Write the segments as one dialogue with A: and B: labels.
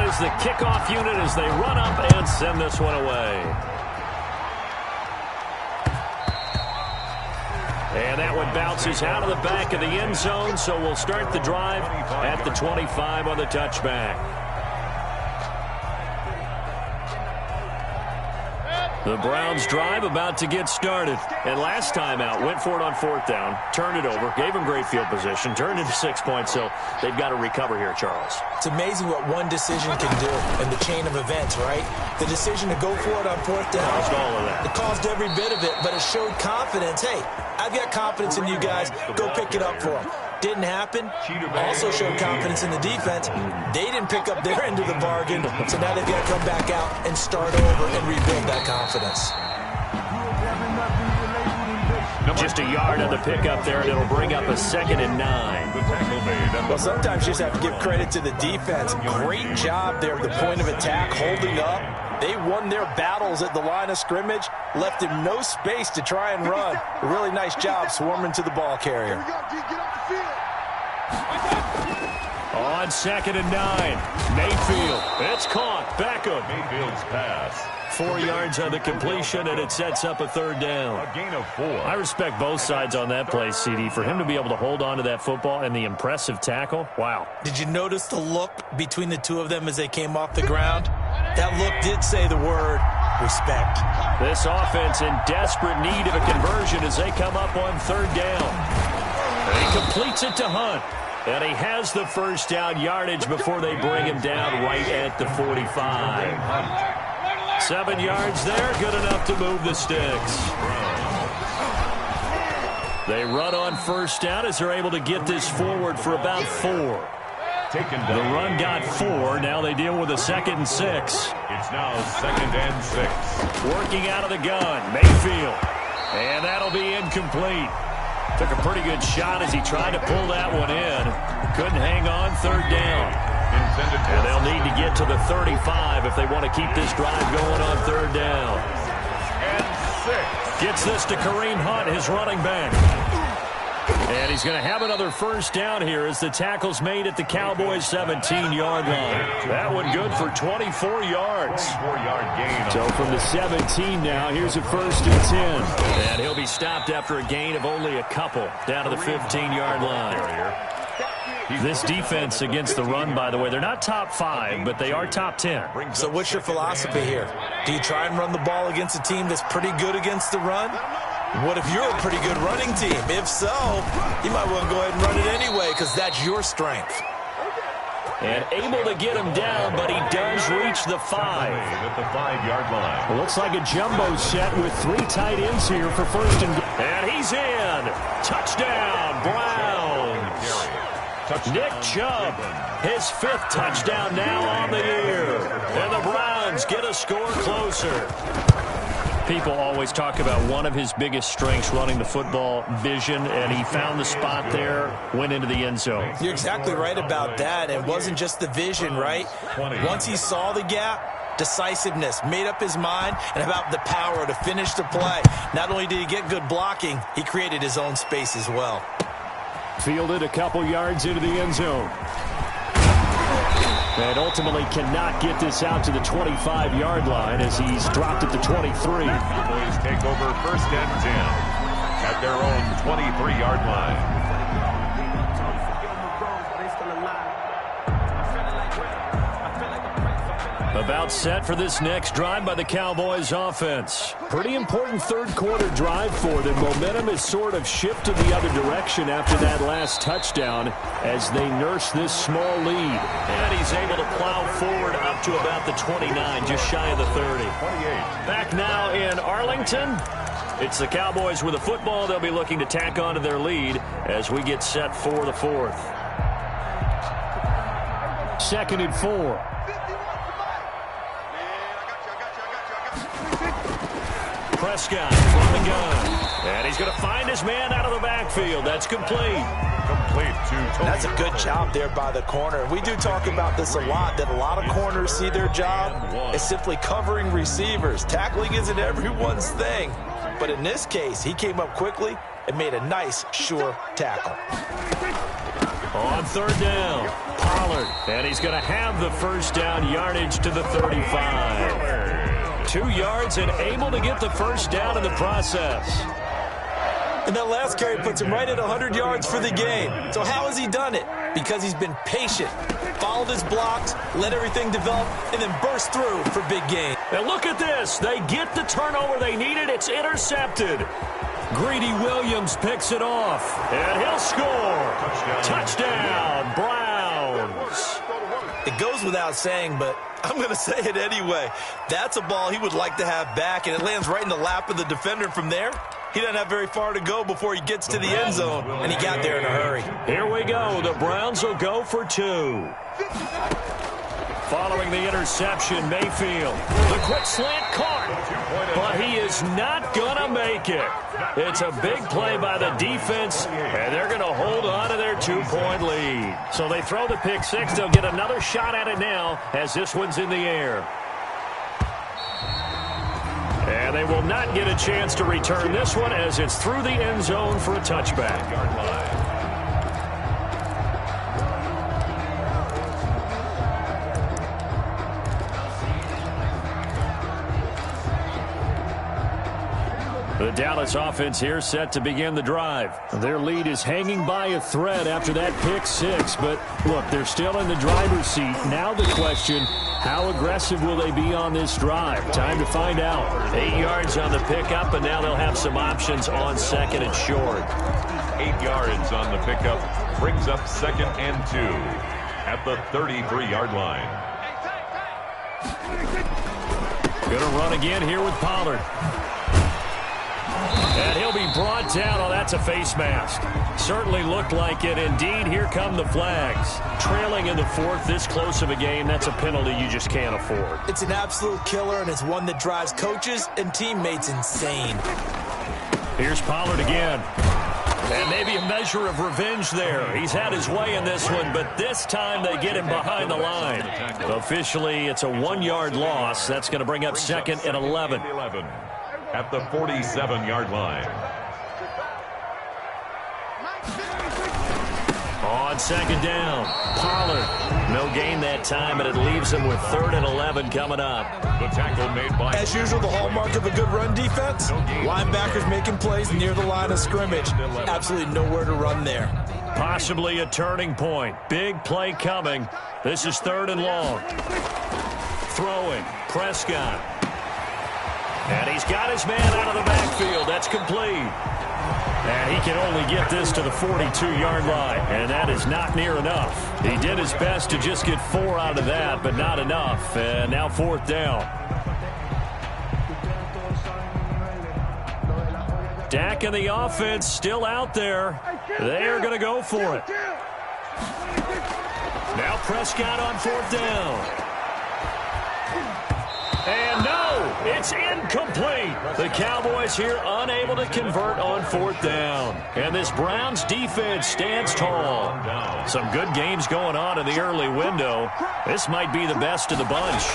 A: is the kickoff unit as they run up and send this one away. And that one bounces out of the back of the end zone, so we'll start the drive at the 25 on the touchback. The Browns drive about to get started. And last time out, went for it on 4th down, turned it over, gave them great field position, turned into 6 points, so they've got to recover here, Charles.
B: It's amazing what one decision can do in the chain of events, right? The decision to go for it on 4th down.
A: Caused all of that.
B: It caused every bit of it, but it showed confidence. Hey, I've got confidence in you guys. Go pick it up for them. Didn't happen. Also showed confidence in the defense. They didn't pick up their end of the bargain, so now they've got to come back out and start over and rebuild that confidence.
A: Just a yard on the pickup there, and it'll bring up a 2nd and 9.
B: Well, sometimes you just have to give credit to the defense. Great job there at the point of attack, holding up. They won their battles at the line of scrimmage, left him no space to try and run. A really nice job swarming to the ball carrier.
A: On 2nd and 9, Mayfield. It's caught. Beckham.
C: Mayfield's pass.
A: 4 yards on the completion, and it sets up a 3rd down.
C: A gain of 4.
A: I respect both sides on that play, CD. For him to be able to hold on to that football and the impressive tackle, wow.
B: Did you notice the look between the two of them as they came off the ground? That look did say the word respect.
A: This offense in desperate need of a conversion as they come up on 3rd down. And he completes it to Hunt. And he has the 1st down yardage before they bring him down right at the 45. 7 yards there, good enough to move the sticks. They run on 1st down as they're able to get this forward for about 4. The run got 4. Now they deal with a 2nd and 6.
C: It's now 2nd and 6.
A: Working out of the gun, Mayfield. And that'll be incomplete. Took a pretty good shot as he tried to pull that one in. Couldn't hang on. 3rd down. And they'll need to get to the 35 if they want to keep this drive going on 3rd down.
C: And 6.
A: Gets this to Kareem Hunt, his running back. And he's going to have another 1st down here as the tackle's made at the Cowboys' 17-yard line. That one good for 24 yards.
C: 24-yard gain.
A: So from the 17 now, here's a 1st and 10. And he'll be stopped after a gain of only a couple down to the 15-yard line. This defense against the run, by the way, they're not top 5, but they are top 10.
B: So what's your philosophy here? Do you try and run the ball against a team that's pretty good against the run? What if you're a pretty good running team? If so, you might want to go ahead and run it anyway because that's your strength.
A: And able to get him down, but he does reach the 5.
C: At the 5-yard line.
A: It looks like a jumbo set with 3 tight ends here for 1st and goal. And he's in. Touchdown, Browns. Nick Chubb, his 5th touchdown now on the year. And the Browns get a score closer. People always talk about one of his biggest strengths, running the football, vision, and he found the spot there, went into the end zone.
B: You're exactly right about that. It wasn't just the vision, right? Once he saw the gap, decisiveness, made up his mind, and about the power to finish the play. Not only did he get good blocking, he created his own space as well.
A: Fielded a couple yards into the end zone. And ultimately cannot get this out to the 25-yard line as he's dropped at the 23.
C: Cowboys take over 1st and 10 at their own 23-yard line.
A: About set for this next drive by the Cowboys offense. Pretty important 3rd quarter drive for them. Momentum has sort of shifted the other direction after that last touchdown as they nurse this small lead. And he's able to plow forward up to about the 29, just shy of the 30.
C: 28.
A: Back now in Arlington. It's the Cowboys with a football. They'll be looking to tack onto their lead as we get set for the 4th. 2nd and 4. Prescott from the gun. And he's going to find his man out of the backfield. That's complete.
C: Complete to Tony.
B: That's a good job there by the corner. We do talk about this a lot, that a lot of corners see their job is simply covering receivers. Tackling isn't everyone's thing. But in this case, he came up quickly and made a nice, sure tackle.
A: On 3rd down, power Pollard. And he's going to have the first down, yardage to the 35. 2 yards and able to get the first down in the process.
B: And that last carry puts him right at 100 yards for the game. So how has he done it? Because he's been patient, followed his blocks, let everything develop, and then burst through for big gain.
A: And look at this. They get the turnover they needed. It's intercepted. Greedy Williams picks it off, and he'll score. Touchdown, Browns.
B: It goes without saying, but I'm going to say it anyway. That's a ball he would like to have back, and it lands right in the lap of the defender from there. He doesn't have very far to go before he gets to the end zone, and he got there in a hurry.
A: Here we go. The Browns will go for 2. Following the interception, Mayfield. The quick slant caught, but he is not going to make it. It's a big play by the defense, and they're going to hold on to their 2-point lead. So they throw the pick six. They'll get another shot at it now as this one's in the air. And they will not get a chance to return this one as it's through the end zone for a touchback. The Dallas offense here set to begin the drive. Their lead is hanging by a thread after that pick six, but look, they're still in the driver's seat. Now the question, how aggressive will they be on this drive? Time to find out. 8 yards on the pickup, and now they'll have some options on second and short.
C: 8 yards on the pickup brings up 2nd and 2 at the 33-yard line.
A: Gonna run again here with Pollard. And he'll be brought down. Oh, that's a face mask. Certainly looked like it. Indeed, here come the flags. Trailing in the 4th, this close of a game, that's a penalty you just can't afford.
B: It's an absolute killer, and it's one that drives coaches and teammates insane.
A: Here's Pollard again. And maybe a measure of revenge there. He's had his way in this one, but this time they get him behind the line. Officially, it's a 1-yard loss. That's going to bring up 2nd and 11.
C: At the 47-yard line.
A: On 2nd down, Pollard. No gain that time, and it leaves him with 3rd and 11 coming up.
C: The tackle made by...
B: As usual, the hallmark of a good run defense, linebackers making plays near the line of scrimmage. Absolutely nowhere to run there.
A: Possibly a turning point. Big play coming. This is 3rd and long. Throwing, Prescott. And he's got his man out of the backfield. That's complete. And he can only get this to the 42-yard line. And that is not near enough. He did his best to just get 4 out of that, but not enough. And now 4th down. Dak and the offense still out there. They are going to go for it. Now Prescott on 4th down. And no, it's incomplete. The Cowboys here unable to convert on 4th down. And this Browns defense stands tall. Some good games going on in the early window. This might be the best of the bunch.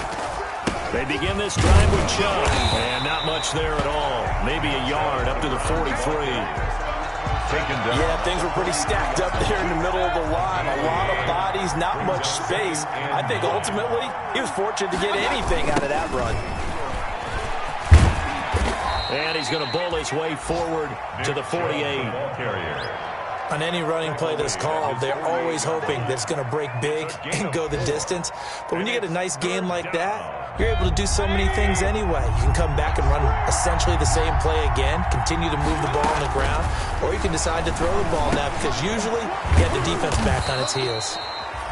A: They begin this drive with Chubb. And not much there at all. Maybe a yard up to the 43.
B: Yeah, things were pretty stacked up there in the middle of the line. A lot of bodies, not much space. I think ultimately he was fortunate to get anything out of that run.
A: And he's going to bowl his way forward to the 48.
B: On any running play that's called, they're always hoping that it's going to break big and go the distance. But when you get a nice game like that, you're able to do so many things anyway. You can come back and run essentially the same play again, continue to move the ball on the ground, or you can decide to throw the ball now because usually you have the defense back on its heels.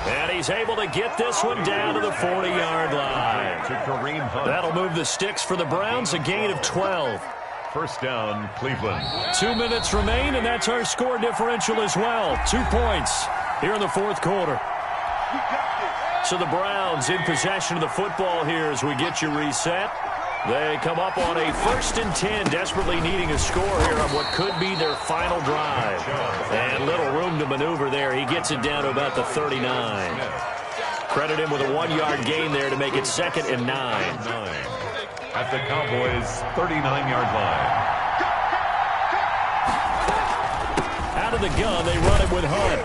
A: And he's able to get this one down to the 40-yard line. That'll move the sticks for the Browns, a gain of 12.
C: First down, Cleveland.
A: 2 minutes remain, and that's our score differential as well. 2 points here in the 4th quarter. So the Browns in possession of the football here as we get you reset. They come up on a 1st and 10, desperately needing a score here on what could be their final drive. And little room to maneuver there. He gets it down to about the 39. Credit him with a 1-yard gain there to make it 2nd and 9.
C: At the Cowboys' 39-yard line.
A: Out of the gun, they run it with Hunt.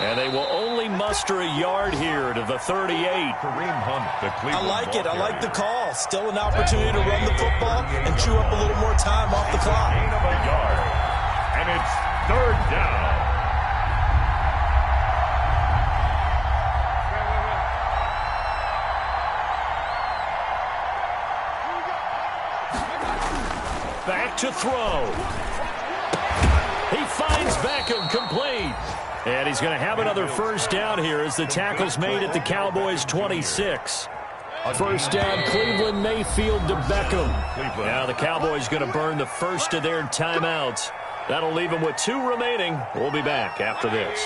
A: And they will only muster a yard here to the 38.
C: Kareem Hunt, the Cleveland
B: I like it. I
C: ball
B: like the
C: carrier.
B: call. Still an opportunity to run the football and chew up a little more time off the clock.
C: Gain of a yard. And it's third down.
A: Back to throw. He finds Beckham complete. And he's going to have another first down here as the tackle's made at the Cowboys' 26. First down, Cleveland, Mayfield to Beckham. Now the Cowboys going to burn the first of their timeouts. That'll leave them with 2 remaining. We'll be back after this.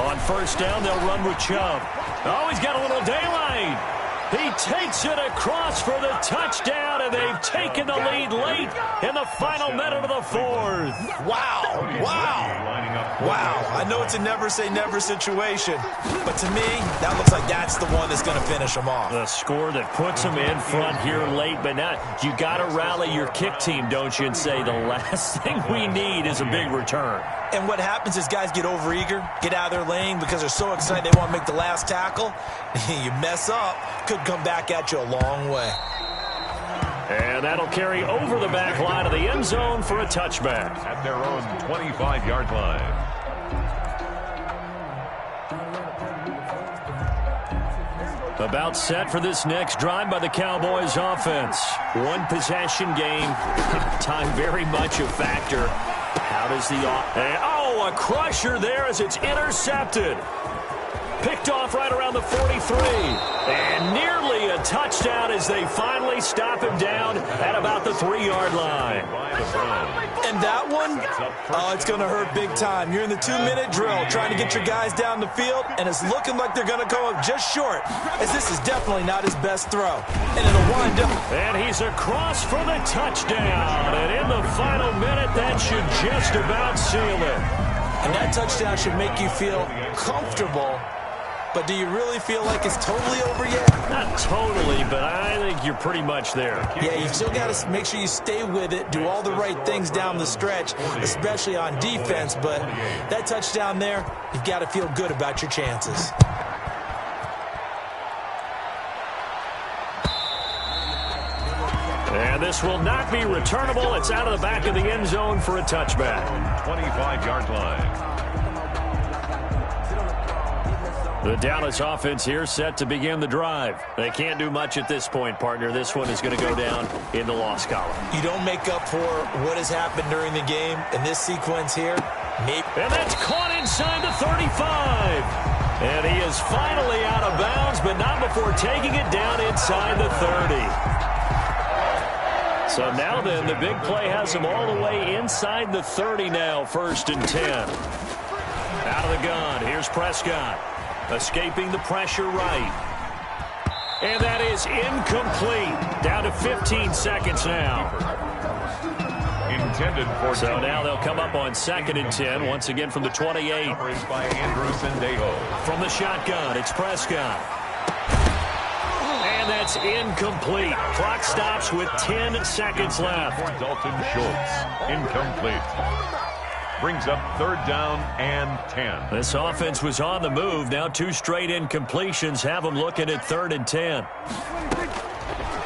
A: On first down, they'll run with Chubb. Oh, he's got a little daylight. He takes it across for the touchdown, and they've taken the lead late in the final minute of the 4th.
B: Wow. I know it's a never-say-never situation, but to me, that looks like that's the one that's going to finish them off.
A: The score that puts them in front here late, but now you got to rally your kick team, don't you, and say the last thing we need is a big return.
B: And what happens is guys get overeager, get out of their lane because they're so excited they want to make the last tackle. You mess up, could come back at you a long way.
A: And that'll carry over the back line of the end zone for a touchback.
C: At their own 25-yard line.
A: About set for this next drive by the Cowboys offense. One possession game. Time very much a factor. How does the a crusher there as it's intercepted. Picked off right around the 43. And nearly a touchdown as they finally stop him down at about the 3-yard line.
B: And that one, it's going to hurt big time. You're in the 2-minute drill trying to get your guys down the field, and it's looking like they're going to go up just short, as this is definitely not his best throw. And it'll wind up.
A: And he's across for the touchdown. And in the final minute, that should just about seal it.
B: And that touchdown should make you feel comfortable. But do you really feel like it's totally over yet?
A: Not totally, but I think you're pretty much there.
B: Yeah, you've still got to make sure you stay with it, do all the right things down the stretch, especially on defense. But that touchdown there, you've got to feel good about your chances.
A: And this will not be returnable. It's out of the back of the end zone for a touchback.
C: 25-yard line.
A: The Dallas offense here set to begin the drive. They can't do much at this point, partner. This one is going to go down in the loss column.
B: You don't make up for what has happened during the game in this sequence here. Maybe.
A: And that's caught inside the 35. And he is finally out of bounds, but not before taking it down inside the 30. So now then, the big play has him all the way inside the 30 now, 1st and 10. Out of the gun, here's Prescott. Escaping the pressure right. And that is incomplete. Down to 15 seconds now.
C: Intended for
A: so now they'll come up on 2nd and 10, once again from the 28.
C: Coverage by Andrews and Deho.
A: From the shotgun, it's Prescott. And that's incomplete. Clock stops with 10 seconds left.
C: Dalton Schultz, incomplete. Brings up 3rd down and 10.
A: This offense was on the move. Now 2 straight incompletions have them looking at 3rd and 10.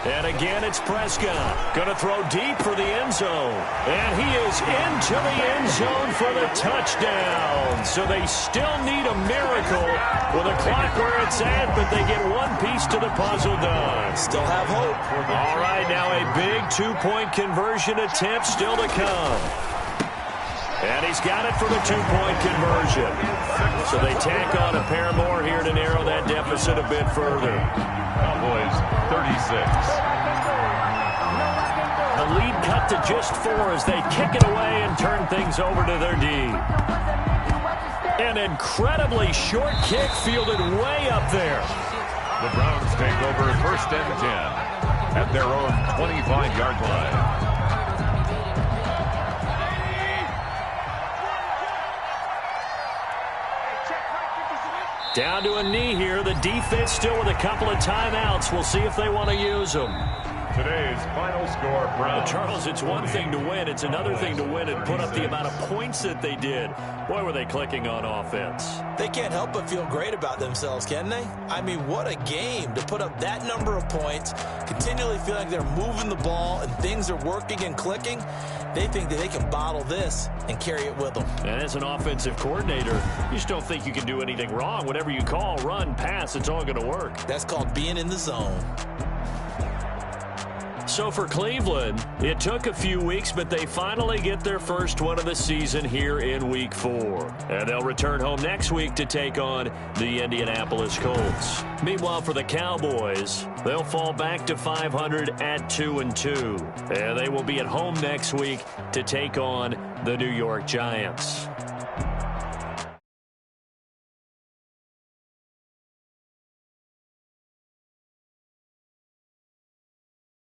A: And again, it's Prescott. Going to throw deep for the end zone. And he is into the end zone for the touchdown. So they still need a miracle with a clock where it's at, but they get one piece to the puzzle done.
B: Still have hope.
A: All right, now a big 2-point conversion attempt still to come. And he's got it for the 2-point conversion. So they tack on a pair more here to narrow that deficit a bit further.
C: Cowboys 36.
A: The lead cut to just 4 as they kick it away and turn things over to their D. An incredibly short kick fielded way up there.
C: The Browns take over 1st and 10 at their own 25-yard line.
A: Down to a knee here. The defense still with a couple of timeouts. We'll see if they want to use them.
C: Today's final score, Browns.
A: Charles, it's one thing to win. It's another thing to win and put up the amount of points that they did. Boy, were they clicking on offense.
B: They can't help but feel great about themselves, can they? I mean, what a game to put up that number of points, continually feel like they're moving the ball and things are working and clicking. They think that they can bottle this and carry it with them.
A: And as an offensive coordinator, you just don't think you can do anything wrong. Whatever you call, run, pass, it's all going to work.
B: That's called being in the zone.
A: So for Cleveland, it took a few weeks, but they finally get their first one of the season here in Week 4. And they'll return home next week to take on the Indianapolis Colts. Meanwhile, for the Cowboys, they'll fall back to 500 at 2-2. And they will be at home next week to take on the New York Giants.